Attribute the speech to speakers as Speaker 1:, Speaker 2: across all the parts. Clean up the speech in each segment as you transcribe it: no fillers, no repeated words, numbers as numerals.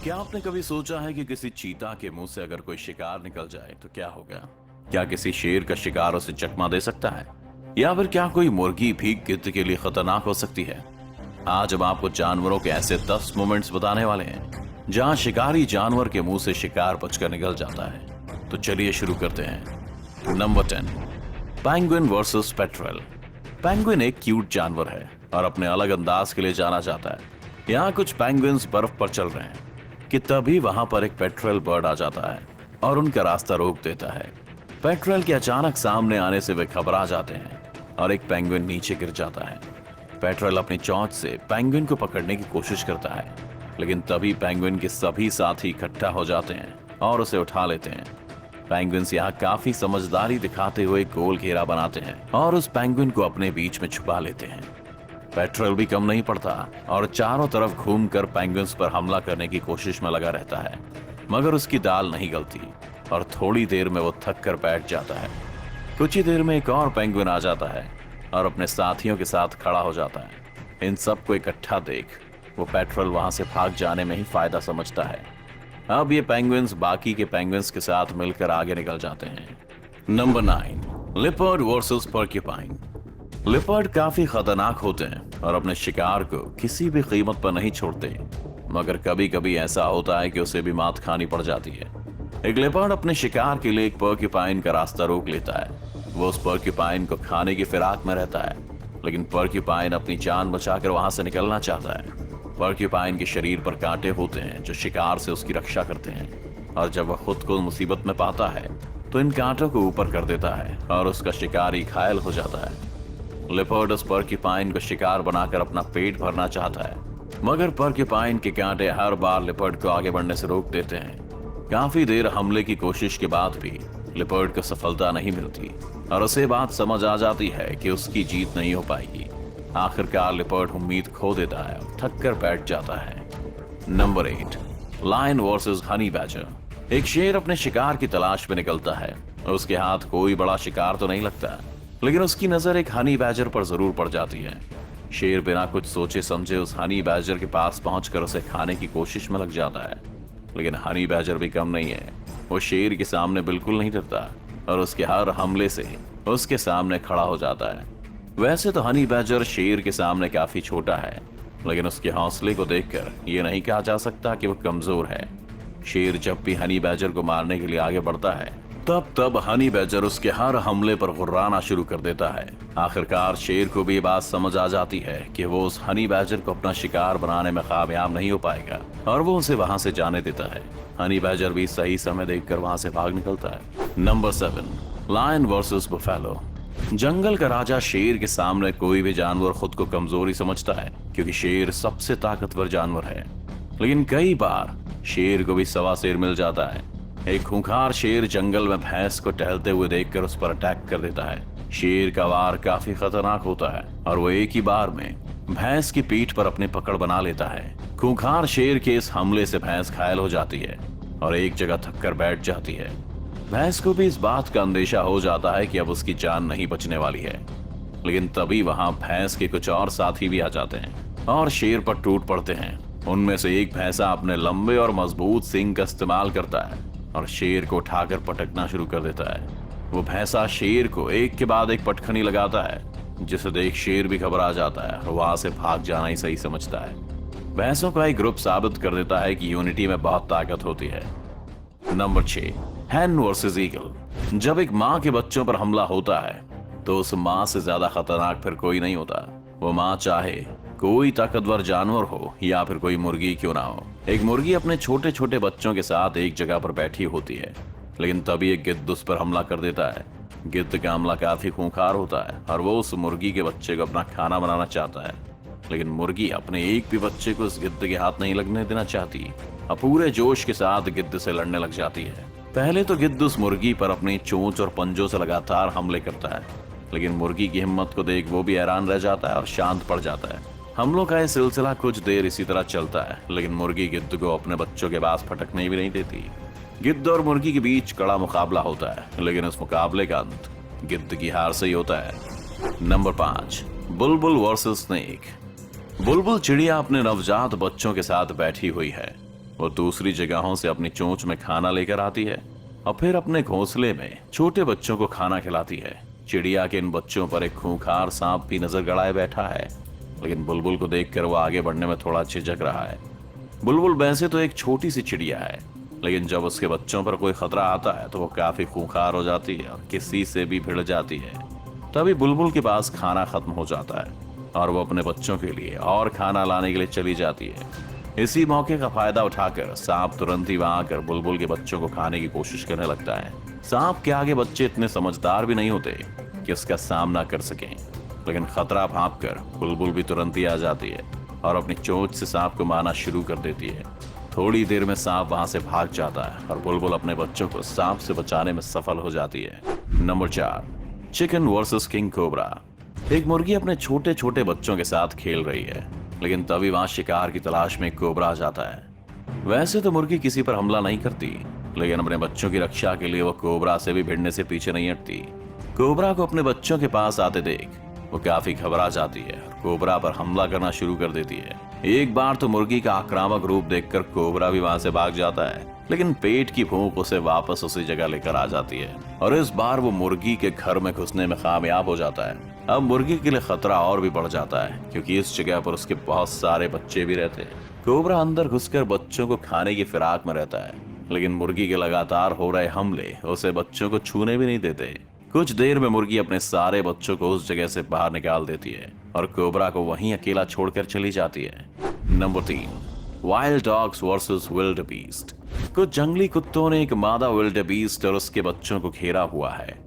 Speaker 1: क्या आपने कभी सोचा है कि किसी चीता के मुंह से अगर कोई शिकार निकल जाए तो क्या होगा? क्या किसी शेर का शिकार उसे चकमा दे सकता है, या फिर क्या कोई मुर्गी भी गिद्ध के लिए खतरनाक हो सकती है? आज हम आपको जानवरों के ऐसे 10 मोमेंट्स बताने वाले हैं जहां शिकारी जानवर के मुंह से शिकार बचकर निकल जाता है। तो चलिए शुरू करते हैं। Number 10, penguin versus petrol. Penguin एक क्यूट जानवर है और अपने अलग अंदाज के लिए जाना जाता है। यहाँ कुछ पेंगुइन्स बर्फ पर चल रहे हैं कि तभी वहां पर एक पेट्रल बर्ड आ जाता है और उनका रास्ता रोक देता है। पेट्रल के अचानक सामने आने से वे घबरा जाते हैं और एक पेंगुइन नीचे गिर जाता है। पेट्रल अपनी चोंच से पेंगुइन को पकड़ने की कोशिश करता है, लेकिन तभी पेंगुइन के सभी साथी इकट्ठा हो जाते हैं और उसे उठा लेते हैं। पेंगुइन्स यहाँ काफी समझदारी दिखाते हुए गोल घेरा बनाते हैं और उस पेंगुइन को अपने बीच में छुपा लेते हैं। पेट्रल भी कम नहीं पड़ता और चारों तरफ घूमकर पेंगुइन्स पर हमला करने की कोशिश में लगा रहता है, मगर उसकी दाल नहीं गलती और थोड़ी देर में वो थक कर बैठ जाता है। कुछ ही देर में एक और पेंगुइन आ जाता है और अपने साथियों के साथ खड़ा हो जाता है। इन सबको इकट्ठा देख वो पेट्रल वहां से भाग जाने में ही फायदा समझता है। अब ये पेंगुइन्स बाकी के पेंगुइन्स के साथ मिलकर आगे निकल जाते हैं। Number 9, leopard versus porcupine. Leopard काफी खतरनाक होते हैं और अपने शिकार को किसी भी कीमत पर नहीं छोड़ते, मगर कभी कभी ऐसा होता है कि उसे भी मात खानी पड़ जाती है। एक लिपर्ड अपने शिकार के लिए एक पोर्क्यूपाइन का रास्ता रोक लेता है। वो उस पोर्क्यूपाइन को खाने की फिराक में रहता है, लेकिन पोर्क्यूपाइन अपनी जान बचाकर वहां से निकलना चाहता है। पोर्क्यूपाइन के शरीर पर कांटे होते हैं जो शिकार से उसकी रक्षा करते हैं, और जब वह खुद को मुसीबत में पाता है तो इन कांटों को ऊपर कर देता है और उसका शिकारी घायल हो जाता है। लिपर्ड उस पोर्क्यूपाइन को शिकार बनाकर अपना पेट भरना चाहता है, मगर पोर्क्यूपाइन के कांटे हर बार लिपर्ड को आगे बढ़ने से रोक देते हैं। काफी देर हमले की कोशिश के बाद भी लिपर्ड को सफलता नहीं मिलती और उसे बात समझ आ जाती है कि उसकी जीत नहीं हो पाएगी। आखिरकार लिपर्ड उम्मीद खो देता है और थक कर बैठ जाता है। Number 8, lion versus honey badger. एक शेर अपने शिकार की तलाश में निकलता है। उसके हाथ कोई बड़ा शिकार तो नहीं लगता, लेकिन उसकी नजर एक हनी बैजर पर जरूर पड़ जाती है। शेर बिना कुछ सोचे समझे उस हनी बैजर के पास पहुंचकर उसे खाने की कोशिश में लग जाता है, लेकिन हनी बैजर भी कम नहीं है। वो शेर के सामने बिल्कुल नहीं डरता और उसके हर हमले से उसके सामने खड़ा हो जाता है। वैसे तो हनी बैजर शेर के सामने काफी छोटा है, लेकिन उसके हौसले को देखकर ये नहीं कहा जा सकता कि वो कमजोर है। शेर जब भी हनी बैजर को मारने के लिए आगे बढ़ता है तब हनी बैजर उसके हर हमले पर गुर्राना शुरू कर देता है। आखिरकार शेर को भी ये बात समझ आ जाती है कि वो उस हनी बैजर को अपना शिकार बनाने में कामयाब नहीं हो पाएगा और वो उसे वहां से जाने देता है। हनी बैजर भी सही समय देखकर वहां से भाग निकलता है। Number 7, lion versus buffalo. जंगल का राजा शेर के सामने कोई भी जानवर खुद को कमजोरी समझता है, क्योंकि शेर सबसे ताकतवर जानवर है। लेकिन कई बार शेर को भी सवा शेर मिल जाता है। एक खूंखार शेर जंगल में भैंस को टहलते हुए देखकर उस पर अटैक कर देता है। शेर का वार काफी खतरनाक होता है और वो एक ही बार में भैंस की पीठ पर अपनी पकड़ बना लेता है। खूंखार शेर के इस हमले से भैंस घायल हो जाती है और एक जगह थक कर बैठ जाती है। भैंस को भी इस बात का अंदेशा हो जाता है कि अब उसकी जान नहीं बचने वाली है, लेकिन तभी वहां भैंस के कुछ और साथी भी आ जाते हैं और शेर पर टूट पड़ते हैं। उनमें से एक भैंसा अपने लंबे और मजबूत सींग का इस्तेमाल करता है और शेर को उठाकर पटकना शुरू कर देता है। वो भैंसा शेर को एक के बाद एक पटखनी लगाता है, जिसे देख शेर भी घबरा जाता है और वहां से भाग जाना ही सही समझता है। भैंसों का एक ग्रुप साबित कर देता है कि यूनिटी में बहुत ताकत होती है। नंबर 6, हैन वर्सेस ईगल। जब एक माँ के बच्चों पर हमला होता है तो उस माँ से ज्यादा खतरनाक फिर कोई नहीं होता। वो माँ चाहे कोई ताकतवर जानवर हो या फिर कोई मुर्गी क्यों ना हो। एक मुर्गी अपने छोटे छोटे बच्चों के साथ एक जगह पर बैठी होती है, लेकिन तभी एक गिद्ध उस पर हमला कर देता है। गिद्ध का हमला काफी खूंखार होता है और वो उस मुर्गी के बच्चे को अपना खाना बनाना चाहता है, लेकिन मुर्गी अपने एक भी बच्चे को उस गिद्ध के हाथ नहीं लगने देना चाहती और पूरे जोश के साथ गिद्ध से लड़ने लग जाती है। पहले तो गिद्ध उस मुर्गी पर अपनी चोंच और पंजों से लगातार हमले करता है, लेकिन मुर्गी की हिम्मत को देख वो भी हैरान रह जाता है और शांत पड़ जाता है। हमलों का यह सिलसिला कुछ देर इसी तरह चलता है, लेकिन मुर्गी गिद्ध को अपने बच्चों के पास फटकने भी नहीं देती। गिद्ध और मुर्गी के बीच कड़ा मुकाबला होता है, लेकिन उस मुकाबले का अंत गिद्ध की हार से ही होता है। नंबर 5, बुलबुल वर्सेस स्नेक। बुलबुल चिड़िया अपने नवजात बच्चों के साथ बैठी हुई है। वो दूसरी जगहों से अपनी चोंच में खाना लेकर आती है और फिर अपने घोंसले में छोटे बच्चों को खाना खिलाती है। चिड़िया के इन बच्चों पर एक खूंखार सांप भी नजर गड़ाए बैठा है, लेकिन बुलबुल को देखकर वो आगे बढ़ने में थोड़ा झिझक रहा है। बुलबुल वैसे तो एक छोटी सी चिड़िया है, लेकिन जब उसके बच्चों पर कोई खतरा आता है तो वो काफी खूंखार हो जाती है और किसी से भी भिड़ जाती है। तभी बुलबुल के पास खाना खत्म हो जाता है और वो अपने बच्चों के लिए और खाना लाने के लिए चली जाती है। इसी मौके का फायदा उठाकर सांप तुरंत ही वहां आकर बुलबुल के बच्चों को खाने की कोशिश करने लगता है। सांप के आगे बच्चे इतने समझदार भी नहीं होते कि उसका सामना कर सकें, लेकिन खतरा भांप कर बुलबुल भी तुरंत ही आ जाती है और अपनी चोंच से सांप को मारना शुरू कर देती है। थोड़ी देर में सांप वहां से भाग जाता है और बुलबुल अपने बच्चों को सांप से बचाने में सफल हो जाती है। Number 4, chicken versus king cobra. एक मुर्गी अपने छोटे छोटे बच्चों के साथ खेल रही है, लेकिन तभी वहां शिकार की तलाश में एक कोबरा आ जाता है। वैसे तो मुर्गी किसी पर हमला नहीं करती, लेकिन अपने बच्चों की रक्षा के लिए वो कोबरा से भी भिड़ने से पीछे नहीं हटती। कोबरा को अपने बच्चों के पास आते देख वो काफी घबरा जाती है और कोबरा पर हमला करना शुरू कर देती है। एक बार तो मुर्गी का आक्रामक रूप देखकर कोबरा भी वहां से भाग जाता है, लेकिन पेट की भूख उसे वापस उसी जगह लेकर आ जाती है और इस बार वो मुर्गी के घर में घुसने में कामयाब हो जाता है। अब मुर्गी के लिए खतरा और भी बढ़ जाता है, क्योंकि इस जगह पर उसके बहुत सारे बच्चे भी रहते हैं। कोबरा अंदर घुसकर बच्चों को खाने की फिराक में रहता है, लेकिन मुर्गी के लगातार हो रहे हमले उसे बच्चों को छूने भी नहीं देते। कुछ देर में मुर्गी अपने सारे बच्चों को उस जगह से बाहर निकाल देती है और कोबरा को वहीं अकेला छोड़कर चली जाती है। Number 3, wild dogs versus wildebeest. कुछ जंगली कुत्तों ने एक मादा विल्ड बीस्ट और उसके बच्चों को घेरा हुआ है।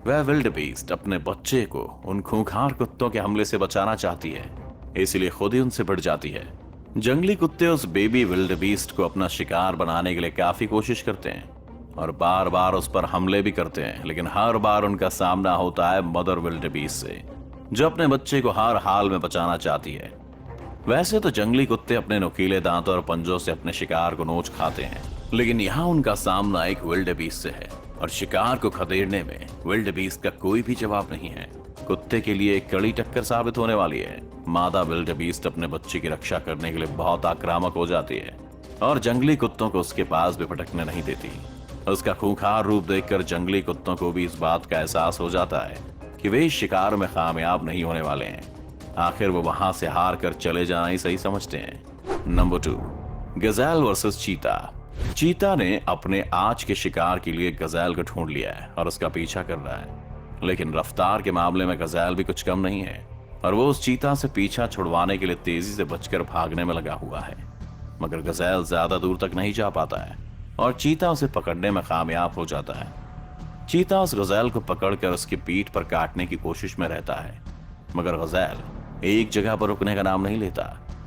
Speaker 1: वह विल्ड बीस्ट अपने बच्चे को उन खूंखार कुत्तों के हमले से बचाना चाहती है, इसलिए खुद ही उनसे भिड़ जाती है। जंगली कुत्ते उस बेबी विल्ड बीस्ट को अपना शिकार बनाने के लिए काफी कोशिश करते हैं और बार बार उस पर हमले भी करते हैं, लेकिन हर बार उनका सामना होता है मदर विल्ड बीस्ट से, जो अपने बच्चे को हर हाल में बचाना चाहती है। वैसे तो जंगली कुत्ते अपने नुकीले दांतों और पंजों से अपने शिकार को नोच खाते हैं, लेकिन यहाँ उनका सामना एक विल्ड बीस्ट से है और शिकार को खदेड़ने में विल्ड बीस्ट का कोई भी जवाब नहीं है। कुत्ते के लिए एक कड़ी टक्कर साबित होने वाली है। मादा विल्ड बीस्ट अपने बच्चे की रक्षा करने के लिए बहुत आक्रामक हो जाती है और जंगली कुत्तों को उसके पास भी भटकने नहीं देती। उसका खूंखार रूप देखकर जंगली कुत्तों को भी इस बात का एहसास हो जाता है कि वे इस शिकार में कामयाब नहीं होने वाले हैं। आखिर वो वहां से हार कर चले जाना ही सही समझते हैं। नंबर 2, गजेल वर्सेस चीता। चीता ने अपने आज के शिकार के लिए गजेल को ढूंढ लिया है और उसका पीछा कर रहा है, लेकिन रफ्तार के मामले में गजेल भी कुछ कम नहीं है और वो उस चीता से पीछा छुड़वाने के लिए तेजी से बचकर भागने में लगा हुआ है। मगर गजेल ज्यादा दूर तक नहीं जा पाता है और चीता उसे पकड़ने में कामयाब हो जाता है। चीता उस गजेल को पकड़कर उसकी पीठ पर काटने की कोशिश में रहता है, मगर गजेल एक जगह पर रुकने का नाम नहीं लेता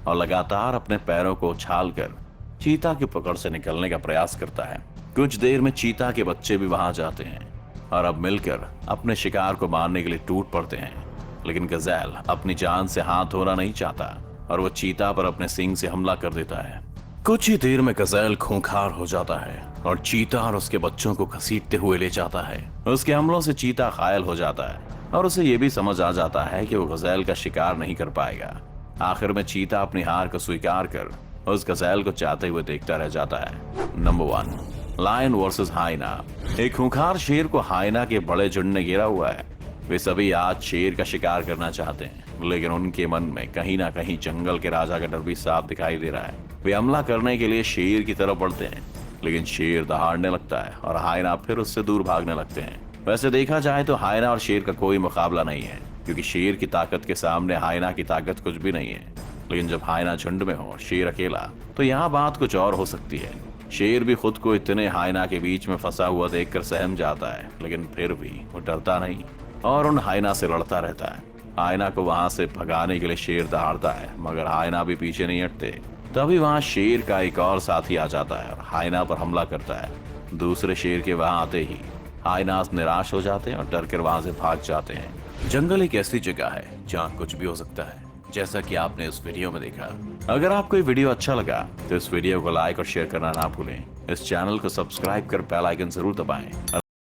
Speaker 1: और लगातार अपने पैरों को उछालकर चीता की पकड़ से निकलने का प्रयास करता है। कुछ देर में चीता के बच्चे भी वहां जाते हैं और अब मिलकर अपने शिकार को मारने के लिए टूट पड़ते हैं, लेकिन गजेल अपनी जान से हाथ धोना नहीं चाहता और वो चीता पर अपने सींग से हमला कर देता है। कुछ ही देर में गजेल खूंखार हो जाता है और चीता और उसके बच्चों को घसीटते हुए ले जाता है। उसके हमलों से चीता घायल हो जाता है और उसे यह भी समझ आ जाता है कि वो गजेल का शिकार नहीं कर पाएगा। आखिर में चीता अपनी हार को स्वीकार कर उस गजेल को चाहते हुए देखता रह जाता है। Number 1, lion versus hyena. एक खूंखार शेर को हाइना के बड़े झुंड ने घेरा हुआ है। वे सभी आज शेर का शिकार करना चाहते हैं, लेकिन उनके मन में कहीं ना कहीं जंगल के राजा का डर भी साफ दिखाई दे रहा है। वे हमला करने के लिए शेर की तरफ बढ़ते हैं, लेकिन शेर दहाड़ने लगता है और हाइना फिर उससे दूर भागने लगते हैं। वैसे देखा जाए तो हाइना और शेर का कोई मुकाबला नहीं है, क्योंकि शेर की ताकत के सामने हाइना की ताकत कुछ भी नहीं है। लेकिन जब हाइना झुंड में हो, शेर अकेला, तो यहाँ बात कुछ और हो सकती है। शेर भी खुद को इतने हाइना के बीच में फंसा हुआ देखकर सहम जाता है, लेकिन फिर भी वो डरता नहीं और उन हाइना से लड़ता रहता है। हाइना को वहां से भगाने के लिए शेर दहाड़ता है, मगर हाइना भी पीछे नहीं हटते। तभी वहां शेर का एक और साथी आ जाता है और हाइना पर हमला करता है। दूसरे शेर के वहां आते ही हाइना निराश हो जाते हैं और डर कर वहां से भाग जाते हैं। जंगल एक ऐसी जगह है जहाँ कुछ भी हो सकता है, जैसा कि आपने इस वीडियो में देखा। अगर आपको ये वीडियो अच्छा लगा तो इस वीडियो को लाइक और शेयर करना ना भूलें। इस चैनल को सब्सक्राइब कर बेल आइकन जरूर दबाएं और